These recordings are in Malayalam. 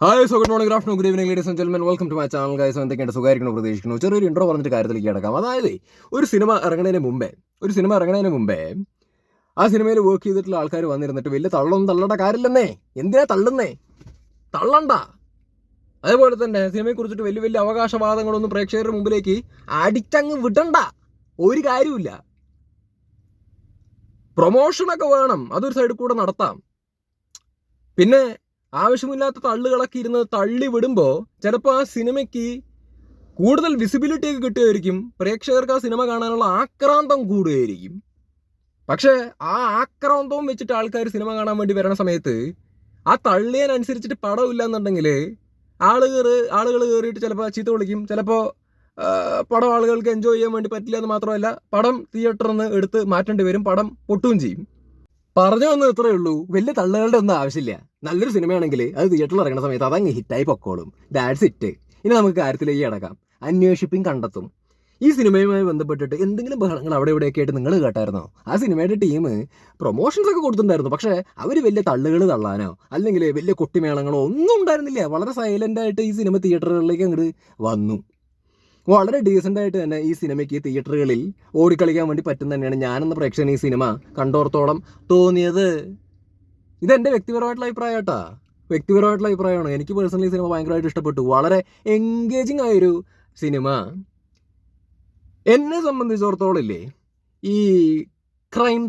Hi, so good morning, good afternoon, good evening, ladies and gentlemen. Welcome to my channel guys. എന്തൊക്കെയാണ്, സുഖമായിരിക്കണം പ്രതീക്ഷിക്കുന്നു. ചെറിയൊരു ഇൻട്രോ പറഞ്ഞിട്ട് കാര്യത്തിലേക്ക് കിടക്കാം. അതായത് ഒരു സിനിമ ഇറങ്ങുന്നതിന് മുമ്പേ ആ സിനിമയിൽ വർക്ക് ചെയ്തിട്ടുള്ള ആൾക്കാർ വന്നിരുന്നിട്ട് വലിയ തള്ളൊന്നും തള്ളേണ്ട കാര്യമില്ലെന്നേ. എന്തിനാ തള്ളുന്നേ? തള്ളണ്ട. അതേപോലെ തന്നെ സിനിമയെ കുറിച്ചിട്ട് വലിയ വലിയ അവകാശവാദങ്ങളൊന്നും പ്രേക്ഷകരുടെ മുമ്പിലേക്ക് അടിച്ചങ്ങ് വിടണ്ട. ഒരു കാര്യമില്ല. പ്രൊമോഷനൊക്കെ വേണം, അതൊരു സൈഡിൽ കൂടെ നടത്താം. പിന്നെ ആവശ്യമില്ലാത്ത തള്ളുകളൊക്കെ ഇരുന്ന് തള്ളി വിടുമ്പോൾ ചിലപ്പോൾ ആ സിനിമയ്ക്ക് കൂടുതൽ വിസിബിലിറ്റി ഒക്കെ കിട്ടുമായിരിക്കും. പ്രേക്ഷകർക്ക് ആ സിനിമ കാണാനുള്ള ആക്രാന്തം കൂടുകയായിരിക്കും. പക്ഷേ ആ ആക്രാന്തവും വെച്ചിട്ട് ആൾക്കാർ സിനിമ കാണാൻ വേണ്ടി വരുന്ന സമയത്ത് ആ തള്ളിയനുസരിച്ചിട്ട് പടമില്ല എന്നുണ്ടെങ്കിൽ ആളുകൾ കയറിയിട്ട് ചിലപ്പോൾ ചീത്ത വിളിക്കും. ചിലപ്പോൾ പടം ആളുകൾക്ക് എൻജോയ് ചെയ്യാൻ വേണ്ടി പറ്റില്ല എന്ന് മാത്രമല്ല, പടം തിയേറ്ററിൽ നിന്ന് എടുത്ത് മാറ്റേണ്ടി വരും, പടം പൊട്ടുകയും ചെയ്യും. പറഞ്ഞു വന്നത് ഇത്രയേ ഉള്ളൂ. വലിയ തള്ളുകളുടെ ഒന്നും ആവശ്യമില്ല. നല്ലൊരു സിനിമയാണെങ്കിൽ അത് തിയേറ്ററിൽ ഇറങ്ങുന്ന സമയത്ത് അതങ്ങ് ഹിറ്റായി പൊക്കോളും. That's it. ഇനി നമുക്ക് കാര്യത്തിലേക്ക് കിടക്കാം. അന്വേഷിപ്പും കണ്ടെത്തും. ഈ സിനിമയുമായി ബന്ധപ്പെട്ടിട്ട് എന്തെങ്കിലും ബഹളങ്ങൾ അവിടെ ഇവിടെയൊക്കെ ആയിട്ട് നിങ്ങൾ കേട്ടായിരുന്നോ? ആ സിനിമയുടെ ടീം പ്രൊമോഷൻസ് ഒക്കെ കൊടുത്തിട്ടുണ്ടായിരുന്നു. പക്ഷേ അവർ വലിയ തള്ളുകൾ തള്ളാനോ അല്ലെങ്കിൽ വലിയ കൊട്ടിമേളങ്ങളോ ഒന്നും ഉണ്ടായിരുന്നില്ല. വളരെ സൈലന്റ് ആയിട്ട് ഈ സിനിമ തിയേറ്ററുകളിലേക്ക് അങ്ങോട്ട് വന്നു. വളരെ ഡീസൻ്റ് ആയിട്ട് തന്നെ ഈ സിനിമയ്ക്ക് തിയേറ്ററുകളിൽ ഓടിക്കളിക്കാൻ വേണ്ടി പറ്റും തന്നെയാണ് ഞാനെന്ന പ്രേക്ഷകൻ ഈ സിനിമ കണ്ടോർത്തോളം തോന്നിയത്. ഇതെൻ്റെ വ്യക്തിപരമായിട്ടുള്ള അഭിപ്രായം കേട്ടാ. വ്യക്തിപരമായിട്ടുള്ള അഭിപ്രായമാണ്. എനിക്ക് പേഴ്സണലി സിനിമ ഭയങ്കരമായിട്ട് ഇഷ്ടപ്പെട്ടു. വളരെ എൻഗേജിങ് ആയൊരു സിനിമ. എന്നെ സംബന്ധിച്ചിടത്തോളം ഇല്ലേ, ഈ ക്രൈം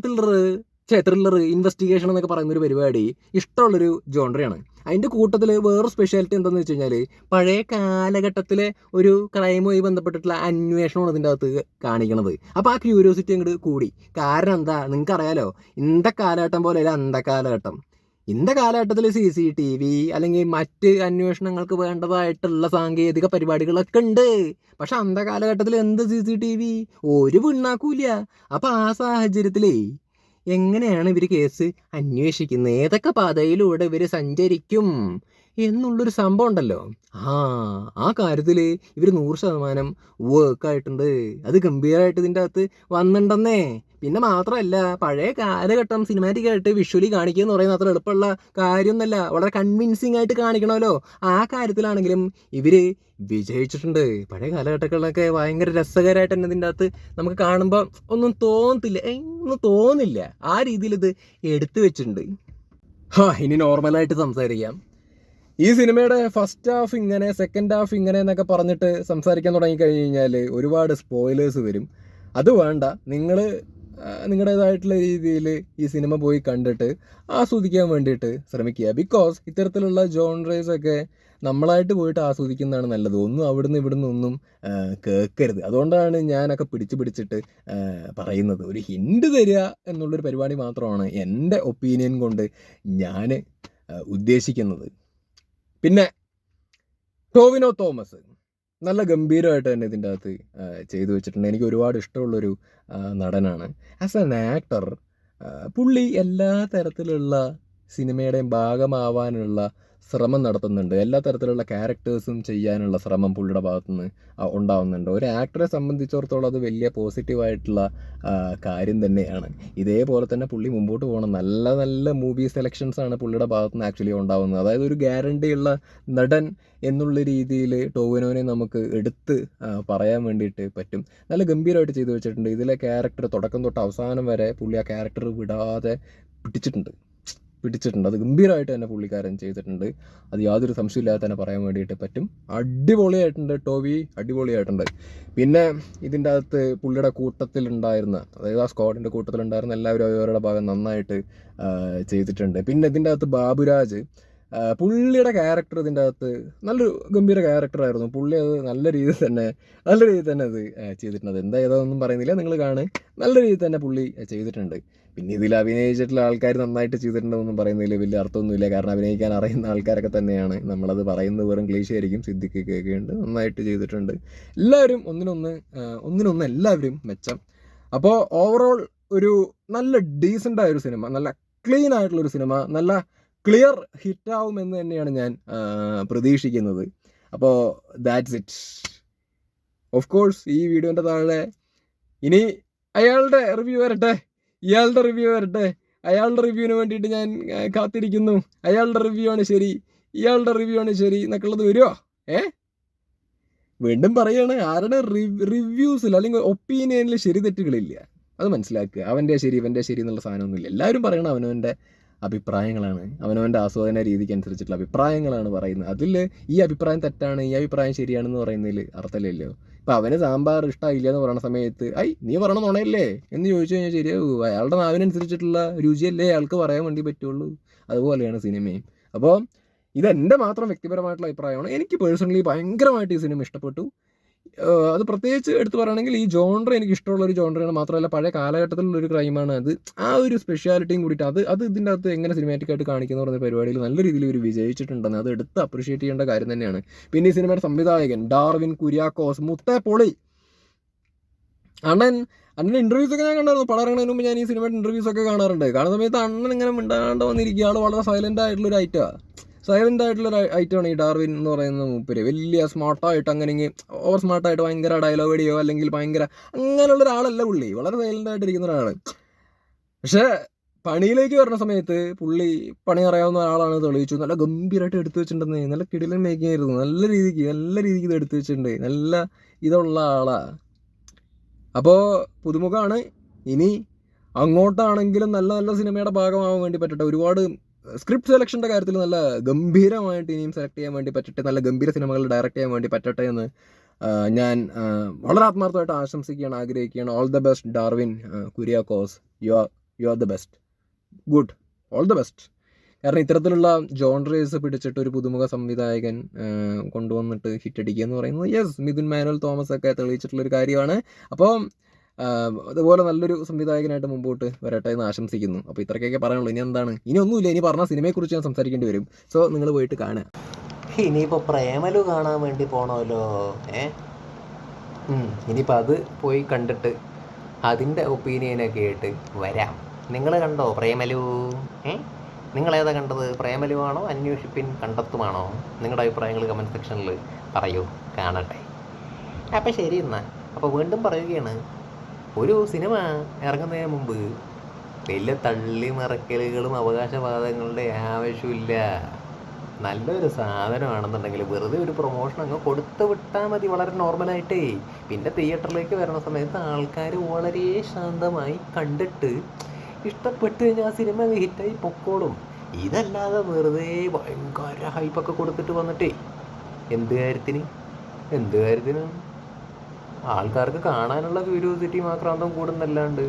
ത്രില്ലർ ഇൻവെസ്റ്റിഗേഷൻ എന്നൊക്കെ പറയുന്നൊരു പരിപാടി ഇഷ്ടമുള്ളൊരു ജോണറയാണ്. അതിൻ്റെ കൂട്ടത്തിൽ വേറൊരു സ്പെഷ്യാലിറ്റി എന്താണെന്ന് വെച്ച് കഴിഞ്ഞാൽ പഴയ കാലഘട്ടത്തിലെ ഒരു ക്രൈമുമായി ബന്ധപ്പെട്ടിട്ടുള്ള അന്വേഷണമാണ് ഇതിൻ്റെ അകത്ത് കാണിക്കണത്. അപ്പോൾ ആ ക്യൂരിയോസിറ്റി അങ്ങോട്ട് കൂടി. കാരണം എന്താ, നിങ്ങൾക്കറിയാലോ, ഇന്നത്തെ കാലഘട്ടം പോലെയല്ല അന്ത കാലഘട്ടം. ഇന്നത്തെ കാലഘട്ടത്തിൽ CCTV അല്ലെങ്കിൽ മറ്റ് അന്വേഷണങ്ങൾക്ക് വേണ്ടതായിട്ടുള്ള സാങ്കേതിക പരിപാടികളൊക്കെ ഉണ്ട്. പക്ഷെ അന്ത കാലഘട്ടത്തിൽ എന്ത് CCTV? ഒരു പിണ്ണാക്കൂല. അപ്പം ആ സാഹചര്യത്തിലേ എങ്ങനെയാണ് ഇവർ കേസ് അന്വേഷിക്കുന്നത്, ഏതൊക്കെ പാതയിലൂടെ ഇവർ സഞ്ചരിക്കും എന്നുള്ളൊരു സംഭവം ഉണ്ടല്ലോ. ആ കാര്യത്തിൽ ഇവർ 100% വർക്കായിട്ടുണ്ട്. അത് ഗംഭീരമായിട്ട് ഇതിൻ്റെ അകത്ത് വന്നിട്ടുണ്ടെന്നേ. പിന്നെ മാത്രമല്ല, പഴയ കാലഘട്ടം സിനിമാറ്റിക് ആയിട്ട് വിഷ്വലി കാണിക്കുക എന്ന് പറയുന്നത് അത്ര എളുപ്പമുള്ള കാര്യമൊന്നുമല്ല. വളരെ കൺവിൻസിങ് ആയിട്ട് കാണിക്കണമല്ലോ. ആ കാര്യത്തിലാണെങ്കിലും ഇവർ വിജയിച്ചിട്ടുണ്ട്. പഴയ കാലഘട്ടങ്ങളിലൊക്കെ ഭയങ്കര രസകരമായിട്ട് തന്നെ ഇതിൻ്റെ അകത്ത് നമുക്ക് കാണുമ്പോൾ ഒന്നും തോന്നില്ല. ആ രീതിയിൽ ഇത് എടുത്തു വെച്ചിട്ടുണ്ട്. ഇനി നോർമലായിട്ട് സംസാരിക്കാം. ഈ സിനിമയുടെ ഫസ്റ്റ് ഹാഫ് ഇങ്ങനെ, സെക്കൻഡ് ഹാഫ് ഇങ്ങനെ എന്നൊക്കെ പറഞ്ഞിട്ട് സംസാരിക്കാൻ തുടങ്ങിക്കഴിഞ്ഞ് കഴിഞ്ഞാൽ ഒരുപാട് സ്പോയിലേഴ്സ് വരും. അത് വേണ്ട. നിങ്ങളുടേതായിട്ടുള്ള രീതിയിൽ ഈ സിനിമ പോയി കണ്ടിട്ട് ആസ്വദിക്കാൻ വേണ്ടിയിട്ട് ശ്രമിക്കുക. ബിക്കോസ് ഇത്തരത്തിലുള്ള ജോൺറേസൊക്കെ നമ്മളായിട്ട് പോയിട്ട് ആസ്വദിക്കുന്നതാണ് നല്ലത്. ഒന്നും അവിടുന്ന് ഇവിടുന്ന് ഒന്നും കേൾക്കരുത്. അതുകൊണ്ടാണ് ഞാനൊക്കെ പിടിച്ചിട്ട് പറയുന്നത്. ഒരു ഹിൻഡ് തരിക എന്നുള്ളൊരു പരിപാടി മാത്രമാണ് എൻ്റെ ഒപ്പീനിയൻ കൊണ്ട് ഞാൻ ഉദ്ദേശിക്കുന്നത്. പിന്നെ ടോവിനോ തോമസ് നല്ല ഗംഭീരമായിട്ട് തന്നെ ഇതിൻ്റെ അകത്ത് ചെയ്തു വെച്ചിട്ടുണ്ട്. എനിക്ക് ഒരുപാട് ഇഷ്ടമുള്ളൊരു നടനാണ്. ആസ് ആൻ ആക്ടർ പുള്ളി എല്ലാ തരത്തിലുള്ള സിനിമയുടെയും ഭാഗമാവാനുള്ള ശ്രമം നടത്തുന്നുണ്ട്. എല്ലാ തരത്തിലുള്ള ക്യാരക്ടേഴ്സും ചെയ്യാനുള്ള ശ്രമം പുള്ളിയുടെ ഭാഗത്തുനിന്ന് ഉണ്ടാവുന്നുണ്ട്. ഒരു ആക്ടറെ സംബന്ധിച്ചിടത്തോളം അത് വലിയ പോസിറ്റീവായിട്ടുള്ള കാര്യം തന്നെയാണ്. ഇതേപോലെ തന്നെ പുള്ളി മുമ്പോട്ട് പോകണം. നല്ല നല്ല മൂവി സെലക്ഷൻസാണ് പുള്ളിയുടെ ഭാഗത്തുനിന്ന് ആക്ച്വലി ഉണ്ടാവുന്നത്. അതായത് ഒരു ഗ്യാരണ്ടിയുള്ള നടൻ എന്നുള്ള രീതിയിൽ ടോവിനോനെ നമുക്ക് എടുത്ത് പറയാൻ വേണ്ടിയിട്ട് പറ്റും. നല്ല ഗംഭീരമായിട്ട് ചെയ്തു വെച്ചിട്ടുണ്ട്. ഇതിലെ ക്യാരക്ടർ തുടക്കം തൊട്ട് അവസാനം വരെ പുള്ളി ആ ക്യാരക്ടർ വിടാതെ പിടിച്ചിട്ടുണ്ട്. അത് ഗംഭീരമായിട്ട് തന്നെ പുള്ളിക്കാരൻ ചെയ്തിട്ടുണ്ട്. അത് യാതൊരു സംശയമില്ലാതെ തന്നെ പറയാൻ വേണ്ടിയിട്ട് പറ്റും. അടിപൊളിയായിട്ടുണ്ട് ടോവി, അടിപൊളിയായിട്ടുണ്ട്. പിന്നെ ഇതിൻ്റെ അകത്ത് പുള്ളിയുടെ കൂട്ടത്തിലുണ്ടായിരുന്ന, അതായത് ആ സ്ക്വാഡിൻ്റെ കൂട്ടത്തിലുണ്ടായിരുന്ന എല്ലാവരും അവരുടെ ഭാഗം നന്നായിട്ട് ചെയ്തിട്ടുണ്ട്. പിന്നെ ഇതിൻ്റെ അകത്ത് ബാബുരാജ്, പുള്ളിയുടെ ക്യാരക്ടർ ഇതിൻ്റെ അകത്ത് നല്ലൊരു ഗംഭീര ക്യാരക്ടറായിരുന്നു. പുള്ളി അത് നല്ല രീതിയിൽ തന്നെ അത് ചെയ്തിട്ടുണ്ട്. എന്താ ഏതൊന്നും പറയുന്നില്ല, നിങ്ങൾ കാണുക. നല്ല രീതിയിൽ തന്നെ പുള്ളി ചെയ്തിട്ടുണ്ട്. പിന്നെ ഇതിൽ അഭിനയിച്ചിട്ടുള്ള ആൾക്കാർ നന്നായിട്ട് ചെയ്തിട്ടുണ്ടെന്നൊന്നും പറയുന്നതിൽ വലിയ അർത്ഥമൊന്നുമില്ല. കാരണം അഭിനയിക്കാൻ അറിയുന്ന ആൾക്കാരൊക്കെ തന്നെയാണ്. നമ്മളത് പറയുന്നത് വെറും ക്ലീശയായിരിക്കും. സിദ്ദിഖ് കേൾക്കുന്നുണ്ട്, നന്നായിട്ട് ചെയ്തിട്ടുണ്ട്. എല്ലാവരും ഒന്നിനൊന്ന് എല്ലാവരും മെച്ചം. അപ്പോൾ ഓവറോൾ ഒരു നല്ല ഡീസൻ്റായൊരു സിനിമ, നല്ല ക്ലീൻ ആയിട്ടുള്ളൊരു സിനിമ, നല്ല ക്ലിയർ ഹിറ്റാവുമെന്ന് തന്നെയാണ് ഞാൻ പ്രതീക്ഷിക്കുന്നത്. അപ്പോൾ ദാറ്റ്സ് ഇറ്റ്. ഓഫ് കോഴ്സ് ഈ വീഡിയോൻ്റെ താഴെ ഇനി അയാളുടെ റിവ്യൂ വരട്ടെ, ഇയാളുടെ റിവ്യൂ വരട്ടെ. അയാളുടെ റിവ്യൂവിന് വേണ്ടിയിട്ട് ഞാൻ കാത്തിരിക്കുന്നു. അയാളുടെ റിവ്യൂ ആണ് ശരി, ഇയാളുടെ റിവ്യൂ ആണ് ശരി എന്നൊക്കെ ഉള്ളത് വരുമോ? വീണ്ടും പറയുകയാണ്, ആരുടെ റിവ്യൂസിൽ അല്ലെങ്കിൽ ഒപ്പീനിയനിൽ ശരി തെറ്റുകളില്ല. അത് മനസ്സിലാക്കുക. അവൻ്റെ ശരി ഇവൻ്റെ ശരി എന്നുള്ള സാധനമൊന്നുമില്ല. എല്ലാവരും പറയണം അവനവൻ്റെ അഭിപ്രായങ്ങളാണ്, അവനവൻ്റെ ആസ്വാദന രീതിക്ക് അനുസരിച്ചിട്ടുള്ള അഭിപ്രായങ്ങളാണ് പറയുന്നത്. അതിൽ ഈ അഭിപ്രായം തെറ്റാണ്, ഈ അഭിപ്രായം ശരിയാണെന്ന് പറയുന്നതിൽ അർത്ഥമില്ലല്ലോ. ഇപ്പം അവന് സാമ്പാർ ഇഷ്ടമായില്ല എന്ന് പറയുന്ന സമയത്ത് നീ പറയണ നുണയല്ലേ എന്ന് ചോദിച്ചു കഴിഞ്ഞാൽ ശരിയാവും. അയാളുടെ നാവിനനുസരിച്ചിട്ടുള്ള രുചിയല്ലേ അയാൾക്ക് പറയാൻ വേണ്ടി പറ്റുള്ളൂ. അതുപോലെയാണ് സിനിമയും. അപ്പോൾ ഇതെൻ്റെ മാത്രം വ്യക്തിപരമായിട്ടുള്ള അഭിപ്രായമാണ്. എനിക്ക് പേഴ്സണലി ഭയങ്കരമായിട്ട് ഈ സിനിമ ഇഷ്ടപ്പെട്ടു. അത് പ്രത്യേകിച്ച് എടുത്തു പറയുകയാണെങ്കിൽ ഈ ജോൺറ എനിക്ക് ഇഷ്ടമുള്ളൊരു ജോൺറയാണ്. മാത്രമല്ല പഴയ കാലഘട്ടത്തിലുള്ളൊരു ക്രൈമാണ് അത്. ആ ഒരു സ്പെഷ്യാലിറ്റിയും കൂടിയിട്ട് അത് ഇതിൻ്റെ അകത്ത് എങ്ങനെ സിനിമാറ്റിക്കായിട്ട് കാണിക്കുന്ന പറഞ്ഞ പരിപാടിയിൽ നല്ല രീതിയിൽ ഇവർ വിജയിച്ചിട്ടുണ്ടെന്ന് അത് എടുത്ത് അപ്രീഷിയേറ്റ് ചെയ്യേണ്ട കാര്യം തന്നെയാണ്. പിന്നെ ഈ സിനിമയുടെ സംവിധായകൻ ഡാർവിൻ കുര്യാക്കോസ് മുത്തേപ്പൊളി. അണ്ണൻ്റെ ഇൻ്റർവ്യൂസ് ഒക്കെ ഞാൻ കണ്ടായിരുന്നു. പടം ഇറങ്ങുന്നതിന് മുമ്പ് ഞാൻ ഈ സിനിമയുടെ ഇൻ്റർവ്യൂസ് ഒക്കെ കാണാറുണ്ട്. കാണുന്ന സമയത്ത് അണ്ണൻ ഇങ്ങനെ മിണ്ടാണ്ട് വന്നിരിക്കുക. ആൾ വളരെ സൈലൻ്റ് ആയിട്ടുള്ളൊരു ഐറ്റമാണ് ഈ ഡാർവിൻ എന്ന് പറയുന്ന മൂപ്പര്. വലിയ സ്മാർട്ടായിട്ട് അങ്ങനെ ഓവർ സ്മാർട്ടായിട്ട് ഭയങ്കര ഡയലോഗ് അടിയോ അല്ലെങ്കിൽ ഭയങ്കര അങ്ങനെയുള്ള ഒരാളല്ല പുള്ളി. വളരെ സൈലൻ്റ് ആയിട്ടിരിക്കുന്ന ഒരാൾ. പക്ഷേ പണിയിലേക്ക് വരുന്ന സമയത്ത് പുള്ളി പണി അറിയാവുന്ന ഒരാളാണ് തെളിയിച്ചു. നല്ല ഗംഭീരമായിട്ട് എടുത്തു വെച്ചിട്ടുണ്ടെന്ന്. നല്ല കിടിലൻ മേക്കിംഗ് ആയിരുന്നു. നല്ല രീതിക്ക് ഇത് എടുത്തു വെച്ചിട്ടുണ്ട്. നല്ല ഇതുള്ള ആളാണ്. അപ്പോൾ പുതുമുഖമാണ്. ഇനി അങ്ങോട്ടാണെങ്കിലും നല്ല നല്ല സിനിമയുടെ ഭാഗമാവാൻ വേണ്ടി പറ്റട്ടെ. ഒരുപാട് സ്ക്രിപ്റ്റ് സെലക്ഷൻ്റെ കാര്യത്തിൽ നല്ല ഗംഭീരമായിട്ട് ഇനിയും സെലക്ട് ചെയ്യാൻ വേണ്ടി പറ്റട്ടെ. നല്ല ഗംഭീര സിനിമകൾ ഡയറക്റ്റ് ചെയ്യാൻ വേണ്ടി പറ്റട്ടെ എന്ന് ഞാൻ വളരെ ആത്മാർത്ഥമായിട്ട് ആശംസിക്കുകയാണ്, ആഗ്രഹിക്കുകയാണ്. All the best Darwin Kuriakose. You are the best. Good. All the best. കാരണം ഇത്തരത്തിലുള്ള ജോൺറേസ് പിടിച്ചിട്ട് ഒരു പുതുമുഖ സംവിധായകൻ കൊണ്ടുവന്നിട്ട് ഹിറ്റടിക്കുക എന്ന് പറയുന്നത് മിഥുൻ മാനുവൽ തോമസ് ഒക്കെ തെളിയിച്ചിട്ടുള്ളൊരു കാര്യമാണ്. അപ്പോൾ അതുപോലെ നല്ലൊരു സംവിധായകനായിട്ട് മുമ്പോട്ട് വരട്ടെ എന്ന് ആശംസിക്കുന്നു. അപ്പോൾ ഇത്രയൊക്കെ പറയാനുള്ളൂ. ഇനി എന്താണ്, ഇനി ഒന്നുമില്ല. ഇനി പറഞ്ഞ സിനിമയെക്കുറിച്ച് ഞാൻ സംസാരിക്കേണ്ടി വരും. സോ നിങ്ങൾ പോയിട്ട് കാണുക. ഇനിയിപ്പോൾ പ്രേമലു കാണാൻ വേണ്ടി പോകണമല്ലോ. ഇനിയിപ്പോൾ അത് പോയി കണ്ടിട്ട് അതിൻ്റെ ഒപ്പീനിയനൊക്കെ ആയിട്ട് വരാം. നിങ്ങൾ കണ്ടോ പ്രേമലു? നിങ്ങളേതാ കണ്ടത്? പ്രേമലു ആണോ അന്വേഷിപ്പിൻ കണ്ടെത്തുമാണോ? നിങ്ങളുടെ അഭിപ്രായങ്ങൾ കമൻറ്റ് സെക്ഷനിൽ പറയൂ, കാണട്ടെ. അപ്പം ശരി എന്നാൽ. അപ്പോൾ വീണ്ടും പറയുകയാണ്, ഒരു സിനിമ ഇറങ്ങുന്നതിന് മുമ്പ് വലിയ തള്ളിമറക്കലുകളും അവകാശവാദങ്ങളുടെ ആവശ്യമില്ല. നല്ലൊരു സാധനമാണെന്നുണ്ടെങ്കിൽ വെറുതെ ഒരു പ്രൊമോഷൻ അങ്ങ് കൊടുത്തു വിട്ടാൽ മതി, വളരെ നോർമലായിട്ടേ. പിന്നെ തിയേറ്ററിലേക്ക് വരുന്ന സമയത്ത് ആൾക്കാർ വളരെ ശാന്തമായി കണ്ടിട്ട് ഇഷ്ടപ്പെട്ട് കഴിഞ്ഞാൽ ആ സിനിമ ഹിറ്റായി പൊക്കോളും. ഇതല്ലാതെ വെറുതെ ഭയങ്കര ഹൈപ്പൊക്കെ കൊടുത്തിട്ട് വന്നിട്ടേ എന്ത് കാര്യത്തിന് ആൾക്കാർക്ക് കാണാനുള്ള ക്യൂരിയോസിറ്റിയും ആക്രാന്തം കൂടുന്നല്ലാണ്ട്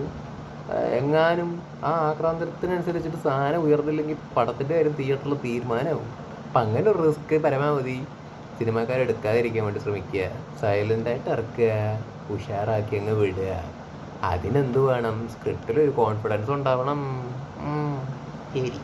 എങ്ങാനും ആ ആക്രാന്തത്തിനനുസരിച്ചിട്ട് സാധനം ഉയർന്നില്ലെങ്കിൽ പടത്തിൻ്റെ കാര്യം തിയേറ്ററിൽ തീരുമാനമാവും. അപ്പം അങ്ങനെ ഒരു റിസ്ക് പരമാവധി സിനിമാക്കാരെടുക്കാതിരിക്കാൻ വേണ്ടി ശ്രമിക്കുക. സൈലൻ്റായിട്ട് ഇറക്കുക, ഉഷാറാക്കി അങ്ങ് വിടുക. അതിനെന്ത് വേണം? സ്ക്രിപ്റ്റിൽ ഒരു കോൺഫിഡൻസ് ഉണ്ടാവണം. ശരി.